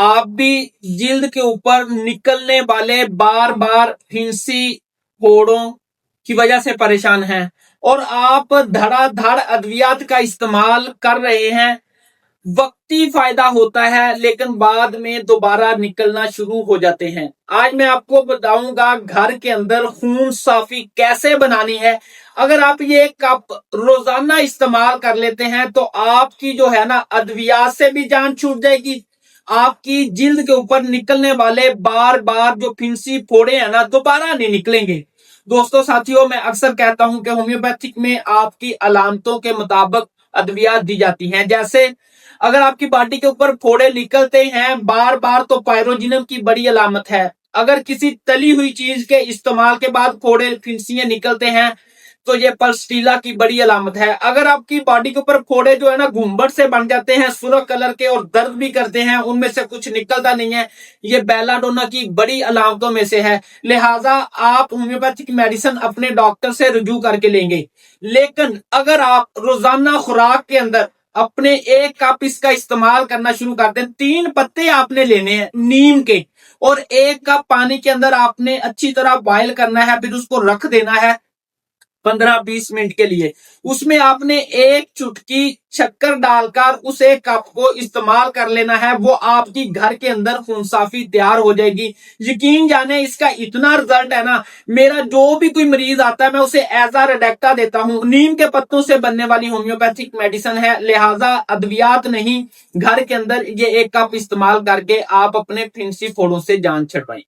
आप भी जिल्द के ऊपर निकलने वाले बार बार फिंसी फोड़ों की वजह से परेशान हैं और आप धड़ाधड़ अद्वियात का इस्तेमाल कर रहे हैं, वक्ती फायदा होता है लेकिन बाद में दोबारा निकलना शुरू हो जाते हैं। आज मैं आपको बताऊंगा घर के अंदर खून साफी कैसे बनानी है। अगर आप ये कप रोजाना इस्तेमाल कर लेते हैं तो आपकी जो है ना अद्वियात से भी जान छूट जाएगी, आपकी जिल्द के ऊपर निकलने वाले बार बार जो फिंसी फोड़े हैं ना दोबारा नहीं निकलेंगे। दोस्तों साथियों, मैं अक्सर कहता हूं कि होम्योपैथिक में आपकी अलामतों के मुताबिक अद्वियात दी जाती हैं। जैसे अगर आपकी बॉडी के ऊपर फोड़े निकलते हैं बार बार तो पायरोजिनम की बड़ी अलामत है। अगर किसी तली हुई चीज के इस्तेमाल के बाद फोड़े फिंसियां निकलते हैं तो ये पल्स्टीला की बड़ी अलामत है। अगर आपकी बॉडी के ऊपर फोड़े जो है ना घूंबट से बन जाते हैं, सुर्ख कलर के और दर्द भी करते हैं, उनमें से कुछ निकलता नहीं है, ये बेलाडोना की बड़ी अलामतों में से है। लिहाजा आप होम्योपैथिक मेडिसिन अपने डॉक्टर से रुजू करके लेंगे। लेकिन अगर आप रोजाना खुराक के अंदर अपने एक कप इसका इस्तेमाल करना शुरू करते हैं, 3 पत्ते आपने लेने हैं नीम के और 1 कप पानी के अंदर आपने अच्छी तरह बॉयल करना है, फिर उसको रख देना है 15-20 मिनट के लिए। उसमें आपने 1 चुटकी शक्कर डालकर उस 1 कप को इस्तेमाल कर लेना है। वो आपकी घर के अंदर खूनसाफी तैयार हो जाएगी। यकीन जाने इसका इतना रिजल्ट है ना, मेरा जो भी कोई मरीज आता है मैं उसे एज आ रेडेक्टा देता हूं। नीम के पत्तों से बनने वाली होम्योपैथिक मेडिसिन है, लिहाजा अद्वियात नहीं, घर के अंदर ये 1 कप इस्तेमाल करके आप अपने फिंसी फोड़ों से जान छुड़वाएं।